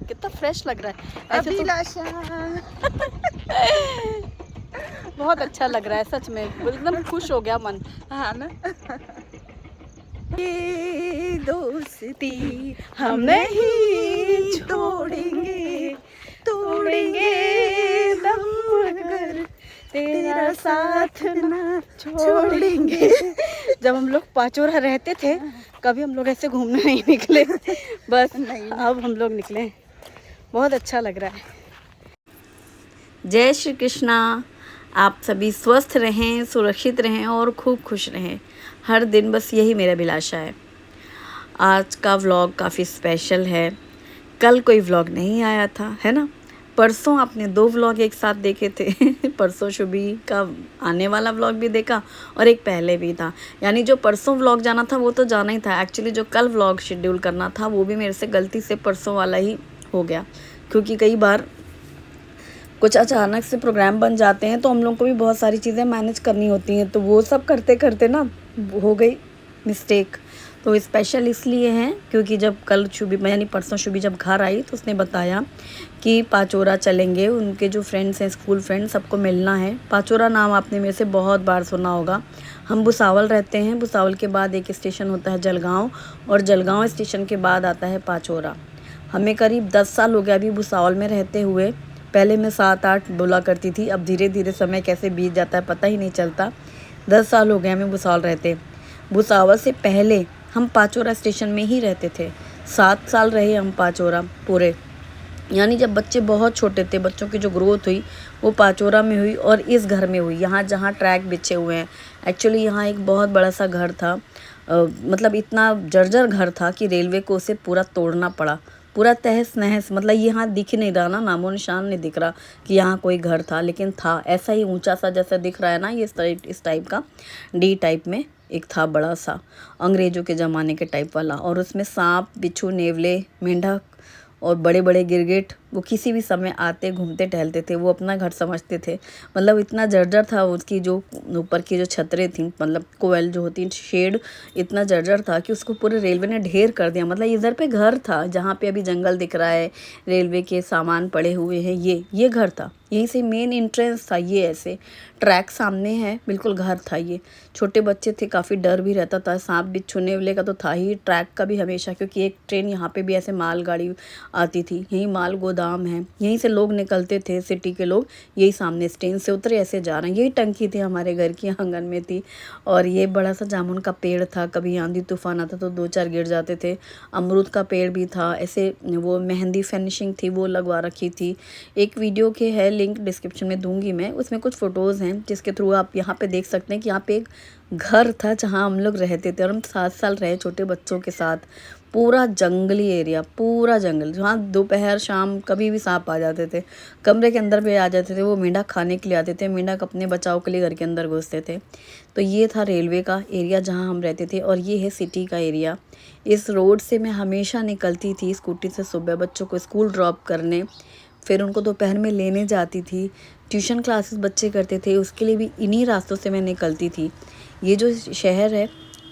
कितना फ्रेश लग रहा है ऐसे अभिलाषा। बहुत अच्छा लग रहा है सच में, एकदम खुश हो गया मन। हाँ ना। ये दोस्ती हम नहीं छोड़ेंगे, तोड़ेंगे दम मगर तेरा साथ ना छोड़ेंगे। जब हम लोग पाचोरा रहते थे कभी हम लोग ऐसे घूमने नहीं निकले, बस नहीं। अब हम लोग निकले, बहुत अच्छा लग रहा है। जय श्री कृष्णा। आप सभी स्वस्थ रहें, सुरक्षित रहें और खूब खुश रहें हर दिन, बस यही मेरा अभिलाषा है। आज का व्लॉग काफ़ी स्पेशल है। कल कोई व्लॉग नहीं आया था, है ना। परसों आपने 2 व्लॉग एक साथ देखे थे। परसों शुभी का आने वाला व्लॉग भी देखा और एक पहले भी था। यानी जो परसों व्लॉग जाना था वो तो जाना ही था। एक्चुअली जो कल व्लॉग शेड्यूल करना था वो भी मेरे से गलती से परसों वाला ही हो गया, क्योंकि कई बार कुछ अचानक से प्रोग्राम बन जाते हैं तो हम लोग को भी बहुत सारी चीज़ें मैनेज करनी होती हैं, तो वो सब करते करते ना हो गई मिस्टेक। तो स्पेशल इसलिए है क्योंकि जब कल शुभी यानी परसों शुभी जब घर आई तो उसने बताया कि पाचोरा चलेंगे, उनके जो फ्रेंड्स हैं स्कूल फ्रेंड्स सबको मिलना है। पाचोरा नाम आपने मेरे से बहुत बार सुना होगा। हम भुसावल रहते हैं, भुसावल के बाद एक स्टेशन होता है जलगांव, और जलगांव स्टेशन के बाद आता है पाचोरा। हमें करीब 10 साल हो गया अभी भुसावल में रहते हुए। पहले मैं 7-8 बोला करती थी, अब धीरे धीरे समय कैसे बीत जाता है पता ही नहीं चलता। 10 साल हो गए हमें भुसावल रहते। भुसावल से पहले हम पाचोरा स्टेशन में ही रहते थे। 7 साल रहे हम पाचोरा पूरे। यानी जब बच्चे बहुत छोटे थे, बच्चों की जो ग्रोथ हुई वो पाचोरा में हुई और इस घर में हुई, यहाँ जहाँ ट्रैक बिछे हुए हैं। एक्चुअली यहाँ एक बहुत बड़ा सा घर था, मतलब इतना जर्जर घर था कि रेलवे को उसे पूरा तोड़ना पड़ा, पूरा तहस नहस। मतलब यहाँ दिख नहीं रहा ना, नामो निशान नहीं दिख रहा कि यहाँ कोई घर था, लेकिन था ऐसा ही ऊंचा सा जैसा दिख रहा है ना, ये इस टाइप का डी टाइप में एक था बड़ा सा, अंग्रेज़ों के ज़माने के टाइप वाला। और उसमें सांप, बिच्छू, नेवले, मेंढक और बड़े बड़े गिरगिट वो किसी भी समय आते घूमते टहलते थे, वो अपना घर समझते थे। मतलब इतना जर्जर था, उसकी जो ऊपर की जो छतरें थी, मतलब कोयल जो होती शेड, इतना जर्जर था कि उसको पूरे रेलवे ने ढेर कर दिया। मतलब इधर पे घर था जहाँ पे अभी जंगल दिख रहा है, रेलवे के सामान पड़े हुए हैं, ये घर था। यहीं से मेन एंट्रेंस था, ये ऐसे ट्रैक सामने है, बिल्कुल घर था ये। छोटे बच्चे थे, काफ़ी डर भी रहता था, सांप बिच्छू नेवले का तो था ही, ट्रैक का भी हमेशा, क्योंकि एक ट्रेन यहाँ पे भी ऐसे मालगाड़ी आती थी, यहीं माल गोदाम है, यहीं से लोग निकलते थे, सिटी के लोग यही सामने स्टेशन से उतरे ऐसे जा रहे हैं। यही टंकी थी हमारे घर की, आंगन में थी। और ये बड़ा सा जामुन का पेड़ था, कभी आंधी तूफान आता तो 2-4 गिर जाते थे। अमरूद का पेड़ भी था, ऐसे वो मेहंदी फिनिशिंग थी वो लगवा रखी थी। एक वीडियो के है लिंक डिस्क्रिप्शन में दूंगी मैं, उसमें कुछ फ़ोटोज़ हैं जिसके थ्रू आप यहाँ पे देख सकते हैं कि यहाँ पे एक घर था जहाँ हम लोग रहते थे, और हम 7 साल रहे छोटे बच्चों के साथ। पूरा जंगली एरिया, पूरा जंगल, जहाँ दोपहर शाम कभी भी सांप आ जाते थे, कमरे के अंदर भी आ जाते थे। वो मेंढक खाने के लिए आते थे, मेंढक अपने बचाव के लिए घर के अंदर घुसते थे। तो ये था रेलवे का एरिया जहाँ हम रहते थे, और ये है सिटी का एरिया। इस रोड से मैं हमेशा निकलती थी स्कूटी से सुबह बच्चों को स्कूल ड्रॉप करने, फिर उनको दोपहर में लेने जाती थी। ट्यूशन क्लासेस बच्चे करते थे, उसके लिए भी इन्हीं रास्तों से मैं निकलती थी। ये जो शहर है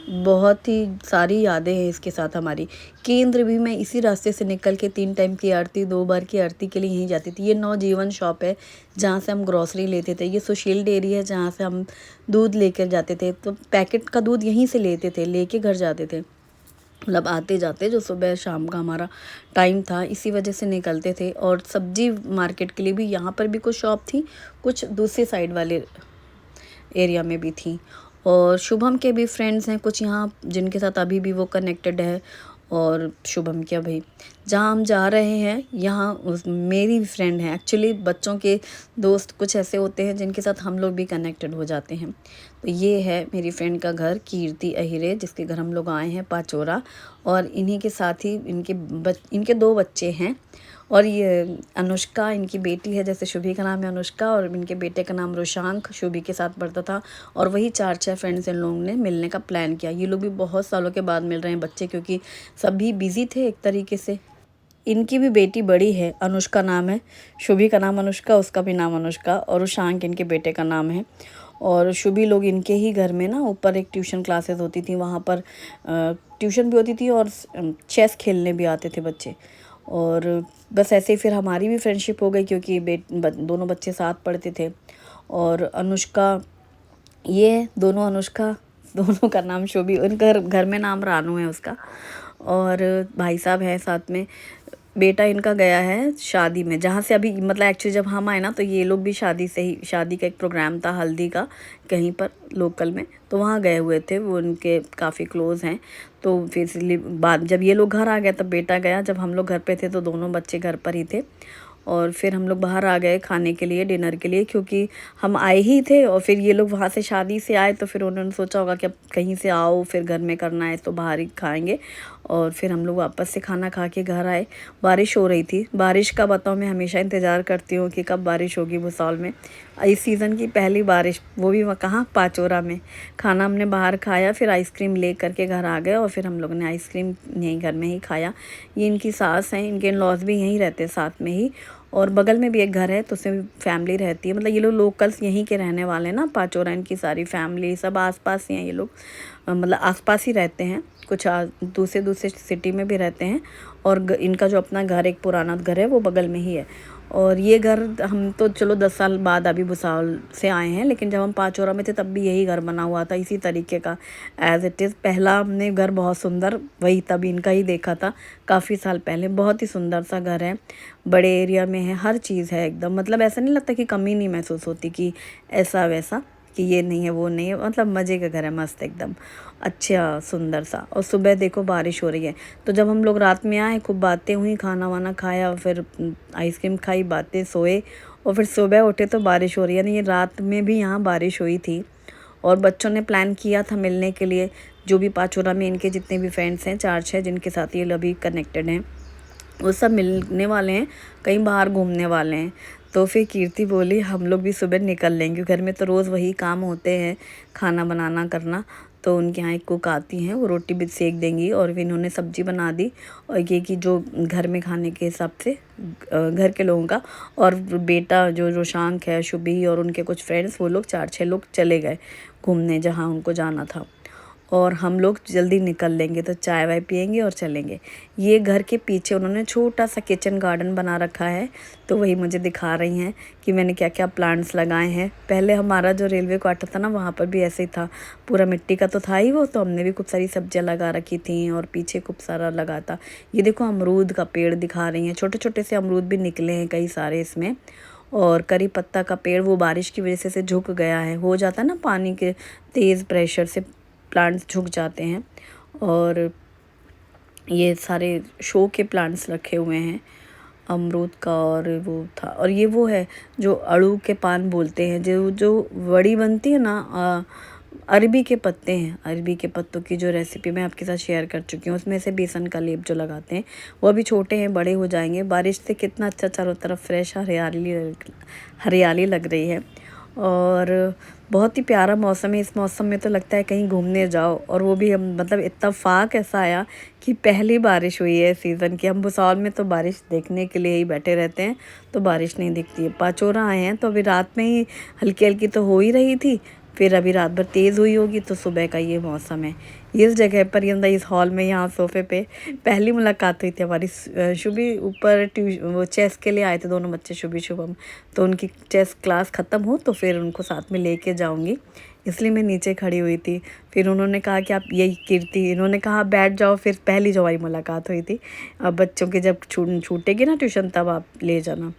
बहुत ही सारी यादें हैं इसके साथ हमारी। केंद्र भी मैं इसी रास्ते से निकल के 3 टाइम की आरती, 2 बार की आरती के लिए यहीं जाती थी। ये नवजीवन शॉप है जहाँ से हम ग्रॉसरी लेते थे। ये सुशील डेयरी है जहाँ से हम दूध लेकर जाते थे, तो पैकेट का दूध यहीं से लेते थे, लेके घर जाते थे। मतलब आते जाते जो सुबह शाम का हमारा टाइम था इसी वजह से निकलते थे। और सब्जी मार्केट के लिए भी यहाँ पर भी कुछ शॉप थी, कुछ दूसरी साइड वाले एरिया में भी थी। और शुभम के भी फ्रेंड्स हैं कुछ यहाँ जिनके साथ अभी भी वो कनेक्टेड है। और शुभम क्या भाई, जहाँ हम जा रहे हैं यहाँ मेरी फ्रेंड है। एक्चुअली बच्चों के दोस्त कुछ ऐसे होते हैं जिनके साथ हम लोग भी कनेक्टेड हो जाते हैं। तो ये है मेरी फ्रेंड का घर, कीर्ति अहिरे, जिसके घर हम लोग आए हैं पाचोरा। और इन्हीं के साथ ही इनके 2 बच्चे हैं। और ये अनुष्का इनकी बेटी है, जैसे शुभी का नाम है अनुष्का और इनके बेटे का नाम रोशांक शुभी के साथ पढ़ता था। और वही 4-6 फ्रेंड्स इन लोगों ने मिलने का प्लान किया। ये लोग भी बहुत सालों के बाद मिल रहे हैं बच्चे, क्योंकि सभी बिजी थे एक तरीके से। इनकी भी बेटी बड़ी है, अनुष्का नाम है, शुभी का नाम अनुष्का, उसका भी नाम अनुष्का, और रोशांक इनके बेटे का नाम है। और शुभी लोग इनके ही घर में ना ऊपर एक ट्यूशन क्लासेस होती थी, वहाँ पर ट्यूशन भी होती थी और चेस खेलने भी आते थे बच्चे। और बस ऐसे ही फिर हमारी भी फ्रेंडशिप हो गई, क्योंकि दोनों बच्चे साथ पढ़ते थे। और अनुष्का, ये है दोनों अनुष्का, दोनों का नाम शोभी, उनका घर में नाम रानू है उसका। और भाई साहब हैं साथ में। बेटा इनका गया है शादी में, जहाँ से अभी मतलब एक्चुअली जब हम आए ना तो ये लोग भी शादी का एक प्रोग्राम था हल्दी का कहीं पर लोकल में, तो वहाँ गए हुए थे। वो उनके काफ़ी क्लोज़ हैं। तो फिर इसलिए बाद जब ये लोग घर आ गए तब बेटा गया। जब हम लोग घर पे थे तो दोनों बच्चे घर पर ही थे। और फिर हम लोग बाहर आ गए खाने के लिए, डिनर के लिए, क्योंकि हम आए ही थे और फिर ये लोग वहाँ से शादी से आए तो फिर उन्होंने सोचा होगा कि अब कहीं से आओ फिर घर में करना है तो बाहर ही खाएंगे। और फिर हम लोग वापस से खाना खा के घर आए। बारिश हो रही थी। बारिश का बताओ, मैं हमेशा इंतज़ार करती हूँ कि कब बारिश होगी भुसावल में। इस सीज़न की पहली बारिश, वो भी कहाँ, पाचोरा में। खाना हमने बाहर खाया, फिर आइसक्रीम ले करके घर आ गए और फिर हम लोगों ने आइसक्रीम यहीं घर में ही खाया। ये इनकी सास हैं, इनके इन-लॉज़ भी यहीं रहते हैं साथ में ही। और बगल में भी एक घर है तो उसमें फैमिली रहती है। मतलब ये लोग लोकल्स यहीं के रहने वाले हैं ना, पाचोरा। इनकी सारी फैमिली सब आसपास ही हैं ये लोग, मतलब आसपास ही रहते हैं। कुछ दूसरे सिटी में भी रहते हैं। और इनका जो अपना घर, एक पुराना घर है, वो बगल में ही है। और ये घर हम तो चलो 10 साल बाद अभी भुसावल से आए हैं, लेकिन जब हम पाचोरा में थे तब भी यही घर बना हुआ था इसी तरीके का एज़ इट इज़। पहला हमने घर बहुत सुंदर वही तब इनका ही देखा था काफ़ी साल पहले। बहुत ही सुंदर सा घर है, बड़े एरिया में है, हर चीज़ है एकदम। मतलब ऐसा नहीं लगता कि कमी नहीं महसूस होती कि ऐसा वैसा कि ये नहीं है वो नहीं है। मतलब मज़े का घर है, मस्त एकदम अच्छा सुंदर सा। और सुबह देखो बारिश हो रही है। तो जब हम लोग रात में आए, खूब बातें हुई, खाना वाना खाया, फिर आइसक्रीम खाई, बातें, सोए। और फिर सुबह उठे तो बारिश हो रही है। यानी ये रात में भी यहाँ बारिश हुई थी। और बच्चों ने प्लान किया था मिलने के लिए, जो भी पाचोरा में इनके जितने भी फ्रेंड्स हैं, 4-6 जिनके साथ ये अभी कनेक्टेड हैं, वो सब मिलने वाले हैं, कहीं बाहर घूमने वाले हैं। तो फिर कीर्ति बोली हम लोग भी सुबह निकल लेंगे, घर में तो रोज़ वही काम होते हैं, खाना बनाना करना। तो उनके यहाँ एक कुक आती हैं, वो रोटी भी सेक देंगी। और फिर इन्होंने सब्जी बना दी, और ये कि जो घर में खाने के हिसाब से घर के लोगों का। और बेटा जो रोशांक है, शुभी और उनके कुछ फ्रेंड्स, वो लोग 4-6 लोग चले गए घूमने जहाँ उनको जाना था। और हम लोग जल्दी निकल लेंगे तो चाय वाय पियेंगे और चलेंगे। ये घर के पीछे उन्होंने छोटा सा किचन गार्डन बना रखा है, तो वही मुझे दिखा रही हैं कि मैंने क्या क्या प्लांट्स लगाए हैं। पहले हमारा जो रेलवे क्वार्टर था ना, वहाँ पर भी ऐसे ही था, पूरा मिट्टी का तो था ही वो, तो हमने भी खूब सारी सब्जियाँ लगा रखी थी और पीछे खूब सारा लगा था। ये देखो अमरूद का पेड़ दिखा रही हैं, छोटे छोटे से अमरूद भी निकले हैं कई सारे इसमें। और करी पत्ता का पेड़, वो बारिश की वजह से झुक गया है, हो जाता है ना पानी के तेज़ प्रेशर से प्लांट्स झुक जाते हैं। और ये सारे शो के प्लांट्स रखे हुए हैं अमरूद का। और वो था, और ये वो है जो अड़ू के पान बोलते हैं, जो जो वड़ी बनती है ना, अरबी के पत्ते हैं। अरबी के पत्तों की जो रेसिपी मैं आपके साथ शेयर कर चुकी हूँ, उसमें से बेसन का लेप जो लगाते हैं, वो अभी छोटे हैं, बड़े हो जाएंगे। बारिश से कितना अच्छा चारों तरफ फ्रेश हरियाली लग रही है। और बहुत ही प्यारा मौसम है। इस मौसम में तो लगता है कहीं घूमने जाओ। और वो भी हम मतलब इत्तेफाक ऐसा आया कि पहली बारिश हुई है सीज़न की। हम भुसावल में तो बारिश देखने के लिए ही बैठे रहते हैं, तो बारिश नहीं दिखती है। पाचोरा आए हैं तो अभी रात में ही हल्की हल्की तो हो ही रही थी, फिर अभी रात भर तेज़ हुई होगी, तो सुबह का ये मौसम है। इस जगह पर इस हॉल में, यहाँ सोफ़े पे पहली मुलाकात हुई थी हमारी। शुभी ऊपर वो चेस के लिए आए थे दोनों बच्चे, शुभी शुभम। तो उनकी चेस क्लास ख़त्म हो तो फिर उनको साथ में लेके जाऊंगी, इसलिए मैं नीचे खड़ी हुई थी। फिर उन्होंने कहा कि आप यही कीर्ति, इन्होंने कहा बैठ जाओ। फिर पहली जो हमारी मुलाकात हुई थी। अब बच्चों के जब छूटेगी ना ट्यूशन तब आप ले जाना।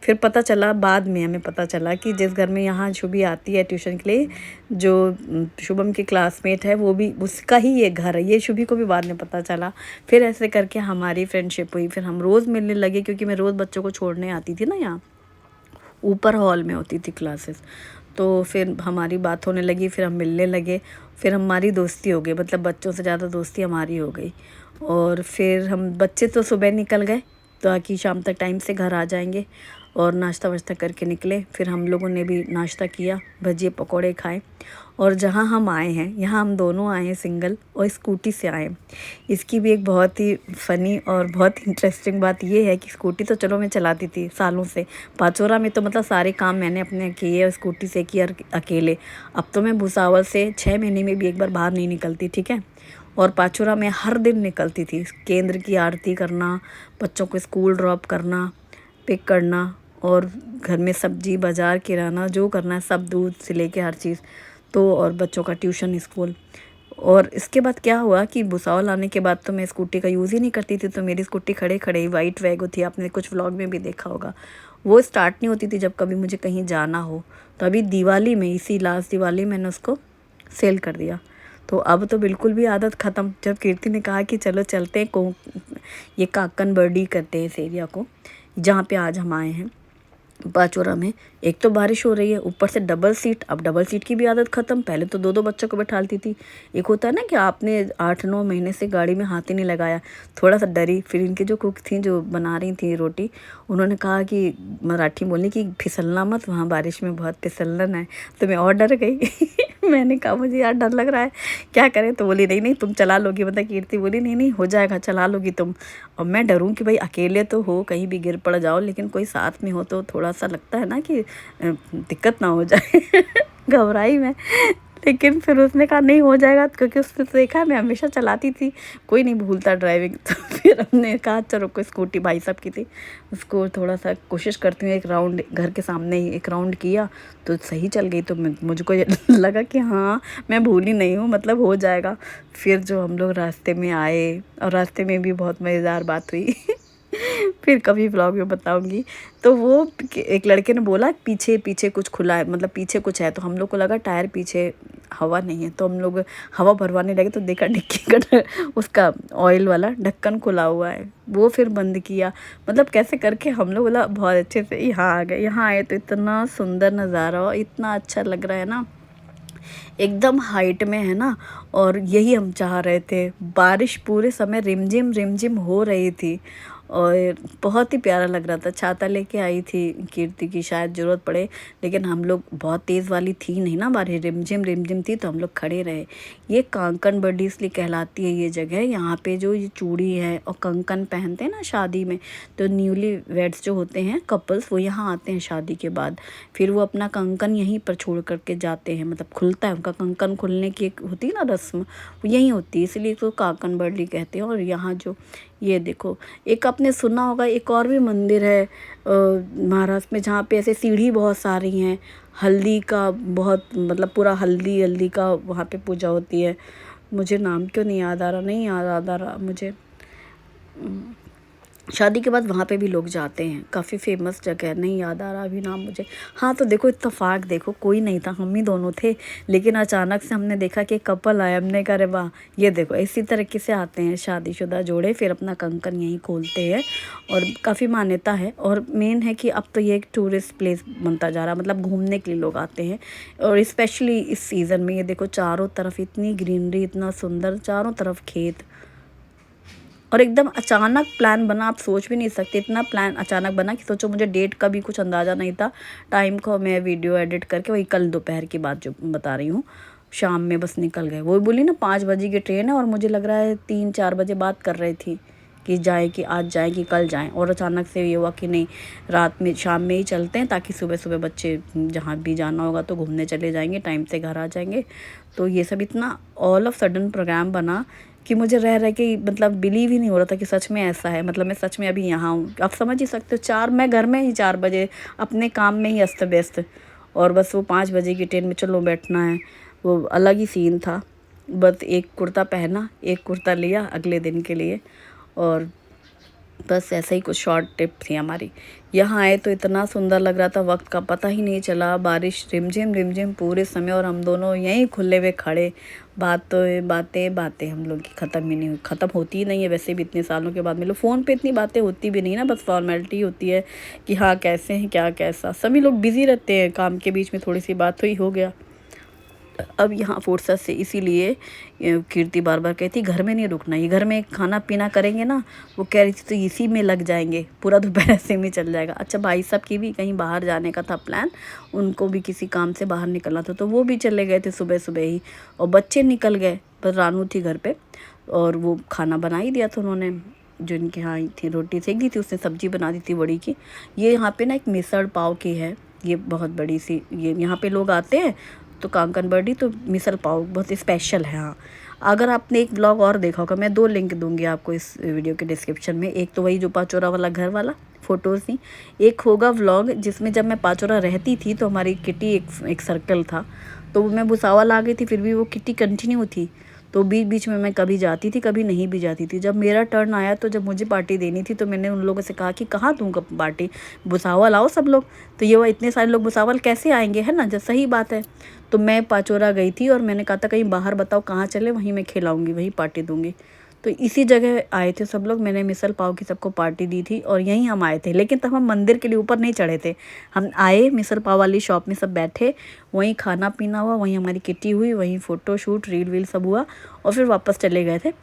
फिर पता चला, बाद में हमें पता चला कि जिस घर में यहाँ शुभी आती है ट्यूशन के लिए, जो शुभम की क्लासमेट है, वो भी उसका ही ये घर है। ये शुभी को भी बाद में पता चला। फिर ऐसे करके हमारी फ्रेंडशिप हुई। फिर हम रोज़ मिलने लगे, क्योंकि मैं रोज़ बच्चों को छोड़ने आती थी ना, यहाँ ऊपर हॉल में होती थी क्लासेस। तो फिर हमारी बात होने लगी, फिर हम मिलने लगे, फिर हमारी दोस्ती हो गई। मतलब बच्चों से ज़्यादा दोस्ती हमारी हो गई। और फिर हम बच्चे तो सुबह निकल गए ताकि शाम तक टाइम से घर आ जाएंगे, और नाश्ता वाश्ता करके निकले। फिर हम लोगों ने भी नाश्ता किया, भजिए पकौड़े खाए। और जहाँ हम आए हैं, यहाँ हम दोनों आए हैं सिंगल और स्कूटी से आए। इसकी भी एक बहुत ही फ़नी और बहुत इंटरेस्टिंग बात ये है कि स्कूटी तो चलो मैं चलाती थी सालों से। पाचोरा में तो मतलब सारे काम मैंने अपने किए, स्कूटी से किए अकेले। अब तो मैं भुसावल से 6 महीने में भी एक बार बाहर नहीं निकलती, ठीक है। और पाचोरा में हर दिन निकलती थी, केंद्र की आरती करना, बच्चों को स्कूल ड्रॉप करना, पिक करना, और घर में सब्जी बाज़ार किराना जो करना है सब, दूध से लेके हर चीज़, तो और बच्चों का ट्यूशन स्कूल। और इसके बाद क्या हुआ कि भुसावल आने के बाद तो मैं स्कूटी का यूज़ ही नहीं करती थी, तो मेरी स्कूटी खड़े खड़े ही वाइट वैगो थी, आपने कुछ व्लॉग में भी देखा होगा, वो स्टार्ट नहीं होती थी जब कभी मुझे कहीं जाना हो। तो अभी दिवाली में, इसी लास्ट दिवाली मैंने उसको सेल कर दिया। तो अब तो बिल्कुल भी आदत ख़त्म। जब कीर्ति ने कहा कि चलो चलते हैं को, ये काकन बर्डी करते हैं इस एरिया को जहाँ पे आज हम आए हैं पाचोरा में, एक तो बारिश हो रही है, ऊपर से डबल सीट। अब डबल सीट की भी आदत ख़त्म। पहले तो दो दो बच्चों को बैठालती थी। एक होता है ना कि आपने 8-9 महीने से गाड़ी में हाथ ही नहीं लगाया, थोड़ा सा डरी। फिर इनकी जो कुक थी जो बना रही थी रोटी, उन्होंने कहा कि मराठी बोली कि फिसलना मत, वहाँ बारिश में बहुत फिसलन है। तो मैं और डर गई मैंने कहा मुझे यार डर लग रहा है, क्या करें। तो बोली नहीं नहीं तुम चला लोगी, मतलब कीर्ति बोली नहीं नहीं हो जाएगा, चला लोगी तुम। और मैं डरूं कि भाई अकेले तो हो, कहीं भी गिर पड़ जाओ, लेकिन कोई साथ में हो तो थोड़ा सा लगता है ना कि दिक्कत ना हो जाए घबराई मैं। लेकिन फिर उसने कहा नहीं हो जाएगा, क्योंकि उसने तो देखा मैं हमेशा चलाती थी, कोई नहीं भूलता ड्राइविंग। तो फिर हमने कहा चलो, कोई स्कूटी भाई साहब की थी, उसको थोड़ा सा कोशिश करती हूँ, एक राउंड घर के सामने ही एक राउंड किया तो सही चल गई। तो मुझको लगा कि हाँ मैं भूली नहीं हूँ, मतलब हो जाएगा। फिर जो हम लोग रास्ते में आए, और रास्ते में भी बहुत मज़ेदार बात हुई फिर कभी व्लॉग में बताऊंगी। तो वो एक लड़के ने बोला पीछे पीछे कुछ खुला है, मतलब पीछे कुछ है। तो हम लोग को लगा टायर पीछे हवा नहीं है, तो हम लोग हवा भरवाने लगे तो देखा डिक्की का उसका ऑयल वाला ढक्कन खुला हुआ है, वो फिर बंद किया। मतलब कैसे करके हम लोग बोला बहुत अच्छे से यहाँ आ गए। यहाँ आए तो इतना सुंदर नज़ारा और इतना अच्छा लग रहा है ना, एकदम हाइट में है ना। और यही हम चाह रहे थे। बारिश पूरे समय रिमझिम रिमझिम हो रही थी और बहुत ही प्यारा लग रहा था। छाता लेके आई थी कीर्ति की, शायद ज़रूरत पड़े, लेकिन हम लोग बहुत तेज़ वाली थी नहीं ना बारिश, रिमझिम रिमझिम थी, तो हम लोग खड़े रहे। ये कांकन बर्डी इसलिए कहलाती है ये जगह। यहाँ पे जो ये चूड़ी है और कंकन पहनते हैं ना शादी में, तो न्यूली वेड्स जो होते हैं कपल्स, वो यहाँ आते हैं शादी के बाद, फिर वो अपना कंकन यहीं पर छोड़ करके जाते हैं। मतलब खुलता है उनका कंकन, खुलने की एक होती है ना रस्म, वो यहीं होती है, इसलिए इसको काकन बर्डी कहते हैं। और यहाँ जो ये देखो, एक आपने सुना होगा एक और भी मंदिर है महाराष्ट्र में, जहाँ पे ऐसे सीढ़ी बहुत सारी हैं, हल्दी का बहुत, मतलब पूरा हल्दी हल्दी का वहाँ पे पूजा होती है। मुझे नाम क्यों नहीं याद आ रहा, नहीं याद आ रहा मुझे। शादी के बाद वहाँ पे भी लोग जाते हैं, काफ़ी फेमस जगह है, नहीं याद आ रहा अभी नाम मुझे। हाँ तो देखो इत्तेफाक, देखो कोई नहीं था, हम ही दोनों थे, लेकिन अचानक से हमने देखा कि कपल आया, हमने कहा अरे वाह। ये देखो इसी तरीके से आते हैं शादीशुदा जोड़े, फिर अपना कंकन यहीं खोलते हैं, और काफ़ी मान्यता है। और मेन है कि अब तो ये एक टूरिस्ट प्लेस बनता जा रहा है, मतलब घूमने के लिए लोग आते हैं। और स्पेशली इस सीज़न में ये देखो चारों तरफ इतनी ग्रीनरी, इतना सुंदर, चारों तरफ खेत। और एकदम अचानक प्लान बना, आप सोच भी नहीं सकते, इतना प्लान अचानक बना कि सोचो मुझे डेट का भी कुछ अंदाज़ा नहीं था। टाइम को मैं वीडियो एडिट करके वही कल दोपहर की बात जो बता रही हूँ, शाम में बस निकल गए। वो बोली ना 5 बजे की ट्रेन है, और मुझे लग रहा है 3-4 बजे बात कर रही थी कि जाए, कि आज जाएँ कि कल जाएँ। और अचानक से ये हुआ कि नहीं, रात में शाम में ही चलते हैं, ताकि सुबह सुबह बच्चे जहाँ भी जाना होगा तो घूमने चले जाएंगे, टाइम से घर आ जाएंगे। तो ये सब इतना ऑल ऑफ सडन प्रोग्राम बना कि मुझे रह के मतलब बिलीव ही नहीं हो रहा था कि सच में ऐसा है। मतलब मैं सच में अभी यहाँ हूँ, आप समझ ही सकते हो। मैं घर में ही 4 बजे अपने काम में ही अस्त व्यस्त, और बस वो 5 बजे की ट्रेन में चलो बैठना है, वो अलग ही सीन था। बस एक कुर्ता पहना, एक कुर्ता लिया अगले दिन के लिए, और बस ऐसे ही कुछ शॉर्ट ट्रिप थी हमारी। यहाँ आए तो इतना सुंदर लग रहा था, वक्त का पता ही नहीं चला, बारिश रिमझिम रिमझिम पूरे समय, और हम दोनों यहीं खुले हुए खड़े। बातें हम लोग की ख़त्म ही नहीं हुई, ख़त्म होती ही नहीं है वैसे भी इतने सालों के बाद मिलो। फ़ोन पे इतनी बातें होती भी नहीं ना, बस फॉर्मेलिटी होती है कि हाँ कैसे हैं, क्या कैसा। सभी लोग बिज़ी रहते हैं, काम के बीच में थोड़ी सी बात हुई, हो गया। अब यहाँ फुर्सत से, इसीलिए कीर्ति बार बार कहती घर में नहीं रुकना, ये घर में खाना पीना करेंगे ना, वो कह रही थी तो इसी में लग जाएंगे, पूरा दोपहर ऐसे में चल जाएगा। अच्छा भाई साहब की भी कहीं बाहर जाने का था प्लान, उनको भी किसी काम से बाहर निकलना था, तो वो भी चले गए थे सुबह सुबह ही, और बच्चे निकल गए, बस रानू थी घर पे, और वो खाना बना ही दिया था उन्होंने, जो इनके यहाँ थी रोटी सेक दी थी, उसने सब्जी बना दी थी बड़ी की। ये यहाँ पे ना एक मिसल पाव की है, ये बहुत बड़ी सी, ये यहाँ पे लोग आते हैं तो कांकन बर्डी तो मिसल पाव बहुत स्पेशल है। हाँ अगर आपने एक ब्लॉग और देखा होगा, मैं 2 लिंक दूंगी आपको इस वीडियो के डिस्क्रिप्शन में। एक तो वही जो पाचोरा वाला घर वाला फ़ोटोज़ थी, एक होगा व्लॉग जिसमें जब मैं पाचोरा रहती थी तो हमारी किटी एक सर्कल था, तो मैं भुसावल आ गई थी फिर भी वो किटी कंटिन्यू थी। तो बीच बीच में मैं कभी जाती थी कभी नहीं भी जाती थी। जब मेरा टर्न आया तो जब मुझे पार्टी देनी थी तो मैंने उन लोगों से कहा कि कहाँ दूँगा पार्टी, भुसावल आओ सब लोग। तो ये वह इतने सारे लोग भुसावल कैसे आएंगे, है ना, जब सही बात है। तो मैं पाचोरा गई थी और मैंने कहा था कहीं बाहर बताओ कहाँ चले, वहीं मैं खिलाऊंगी, वहीं पार्टी दूंगी। तो इसी जगह आए थे सब लोग, मैंने मिसल पाव की सबको पार्टी दी थी और यहीं हम आए थे। लेकिन तब हम मंदिर के लिए ऊपर नहीं चढ़े थे, हम आए मिसल पाव वाली शॉप में सब बैठे, वहीं खाना पीना हुआ, वहीं हमारी किटी हुई, वहीं फ़ोटो शूट रील वील सब हुआ और फिर वापस चले गए थे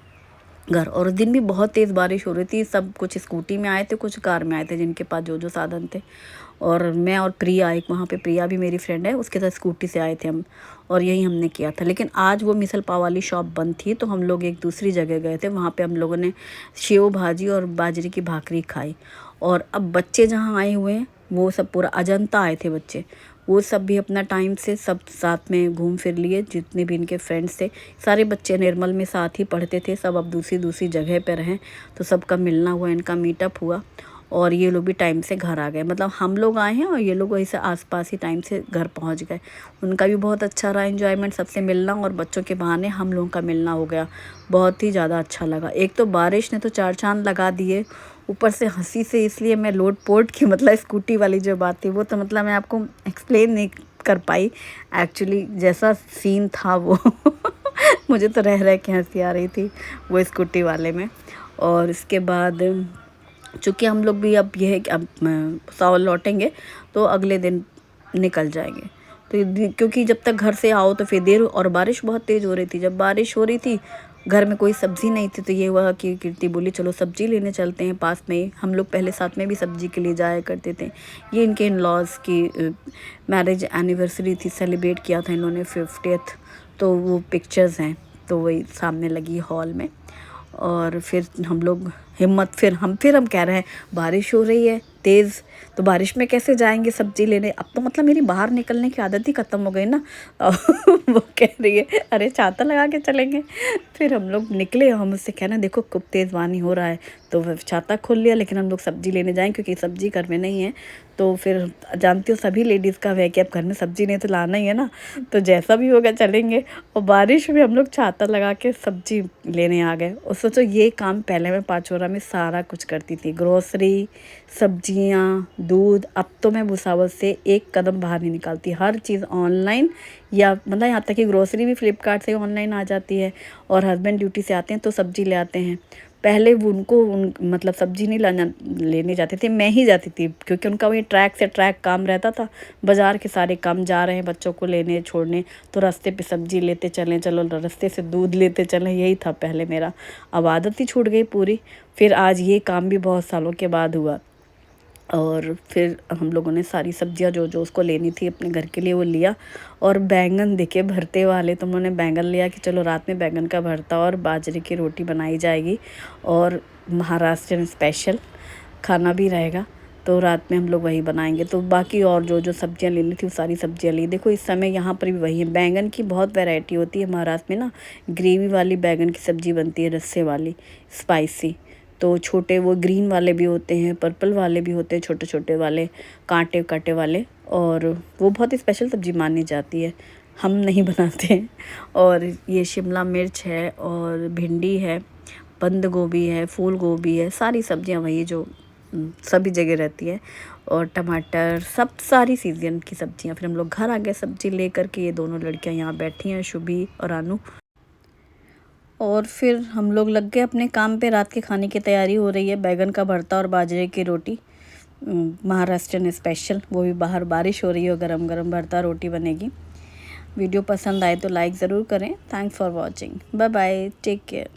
घर। और उस दिन भी बहुत तेज़ बारिश हो रही थी, सब कुछ स्कूटी में आए थे कुछ कार में आए थे जिनके पास जो जो साधन थे। और मैं और प्रिया, एक वहाँ पे प्रिया भी मेरी फ्रेंड है, उसके साथ स्कूटी से आए थे हम और यही हमने किया था। लेकिन आज वो मिसल पाव वाली शॉप बंद थी तो हम लोग एक दूसरी जगह गए थे, वहाँ पे हम लोगों ने सेव भाजी और बाजरे की भाकरी खाई। और अब बच्चे जहाँ आए हुए हैं वो सब पूरा अजंता आए थे बच्चे, वो सब भी अपना टाइम से सब साथ में घूम फिर लिए, जितने भी इनके फ्रेंड्स थे। सारे बच्चे निर्मल में साथ ही पढ़ते थे, सब अब दूसरी दूसरी जगह पर रहें, तो सबका मिलना हुआ, इनका मीटअप हुआ और ये लोग भी टाइम से घर आ गए। मतलब हम लोग आए हैं और ये लोग वहीं से आसपास ही टाइम से घर पहुंच गए। उनका भी बहुत अच्छा रहा एंजॉयमेंट, सबसे मिलना और बच्चों के बहाने हम लोगों का मिलना हो गया। बहुत ही ज़्यादा अच्छा लगा। एक तो बारिश ने तो 4 चांद लगा दिए, ऊपर से हंसी से, इसलिए मैं लोड पोट की मतलब स्कूटी वाली जो बात थी वो तो मतलब मैं आपको एक्सप्लेन नहीं कर पाई एक्चुअली, जैसा सीन था वो मुझे तो रह रह के हंसी आ रही थी वो स्कूटी वाले में। और इसके बाद चूँकि हम लोग भी अब ये है कि अब भुसावल लौटेंगे तो अगले दिन निकल जाएंगे। तो क्योंकि जब तक घर से आओ तो फिर देर, और बारिश बहुत तेज़ हो रही थी। जब बारिश हो रही थी घर में कोई सब्ज़ी नहीं थी तो ये हुआ कि कीर्ति बोली चलो सब्ज़ी लेने चलते हैं पास में ही। हम लोग पहले साथ में भी सब्ज़ी के लिए जाया करते थे। ये इनके इन लॉज़ की मैरिज एनिवर्सरी थी, सेलिब्रेट किया था इन्होंने 50th, तो वो पिक्चर्स हैं तो वही सामने लगी हॉल में। और फिर हम लोग फिर हम कह रहे हैं बारिश हो रही है तेज़, तो बारिश में कैसे जाएंगे सब्ज़ी लेने। अब तो मतलब मेरी बाहर निकलने की आदत ही ख़त्म हो गई ना वो कह रही है अरे छाता लगा के चलेंगे। फिर हम लोग निकले, हम उससे कहना देखो खूब तेज़ पानी हो रहा है, तो छाता खोल लिया। लेकिन हम लोग सब्ज़ी लेने जाएंगे क्योंकि सब्ज़ी घर में नहीं है। तो फिर जानती हो सभी लेडीज़ का है कि अब घर में सब्ज़ी नहीं तो लाना ही है ना, तो जैसा भी होगा चलेंगे। और बारिश में हम लोग छाता लगा के सब्ज़ी लेने आ गए। और सोचो ये काम पहले मैं पाचोरा में सारा कुछ करती थी, ग्रोसरी, सब्जियां, दूध। अब तो मैं भुसावल से एक कदम बाहर नहीं निकालती, हर चीज़ ऑनलाइन, या मतलब यहाँ तक कि ग्रोसरी भी फ्लिपकार्ट से ऑनलाइन आ जाती है। और हस्बैंड ड्यूटी से आते हैं तो सब्ज़ी ले आते हैं। पहले वो मतलब सब्ज़ी नहीं लेने जाते थे, मैं ही जाती थी क्योंकि उनका वही ट्रैक से ट्रैक काम रहता था। बाज़ार के सारे काम जा रहे हैं बच्चों को लेने छोड़ने, तो रास्ते पे सब्ज़ी लेते चलें, चलो रास्ते से दूध लेते चलें, यही था पहले मेरा। अब आदत ही छूट गई पूरी। फिर आज ये काम भी बहुत सालों के बाद हुआ। और फिर हम लोगों ने सारी सब्जियां जो जो उसको लेनी थी अपने घर के लिए वो लिया। और बैंगन देखे भरते वाले, तो उन्होंने बैंगन लिया कि चलो रात में बैंगन का भरता और बाजरे की रोटी बनाई जाएगी और महाराष्ट्र स्पेशल खाना भी रहेगा, तो रात में हम लोग वही बनाएंगे। तो बाकी और जो जो सब्जियां लेनी थी वो सारी सब्जियां ली। देखो इस समय यहाँ पर भी वही है, बैंगन की बहुत वैरायटी होती है महाराष्ट्र में ना। ग्रेवी वाली बैंगन की सब्ज़ी बनती है, रस्से वाली स्पाइसी। तो छोटे वो ग्रीन वाले भी होते हैं, पर्पल वाले भी होते हैं, छोटे छोटे वाले कांटे कांटे वाले, और वो बहुत ही स्पेशल सब्ज़ी मानी जाती है, हम नहीं बनाते हैं। और ये शिमला मिर्च है और भिंडी है, बंद गोभी है, फूल गोभी है, सारी सब्जियां वही जो सभी जगह रहती है। और टमाटर, सब सारी सीजन की सब्जियां। फिर हम लोग घर आ गए सब्जी लेकर के, ये दोनों लड़कियां यहाँ बैठी हैं, शुभी और अनु। और फिर हम लोग लग गए अपने काम पे। रात के खाने की तैयारी हो रही है, बैगन का भरता और बाजरे की रोटी महाराष्ट्रियन स्पेशल, वो भी बाहर बारिश हो रही है और गरम गरम भरता रोटी बनेगी। वीडियो पसंद आए तो लाइक ज़रूर करें। Thanks for watching, bye bye, take care.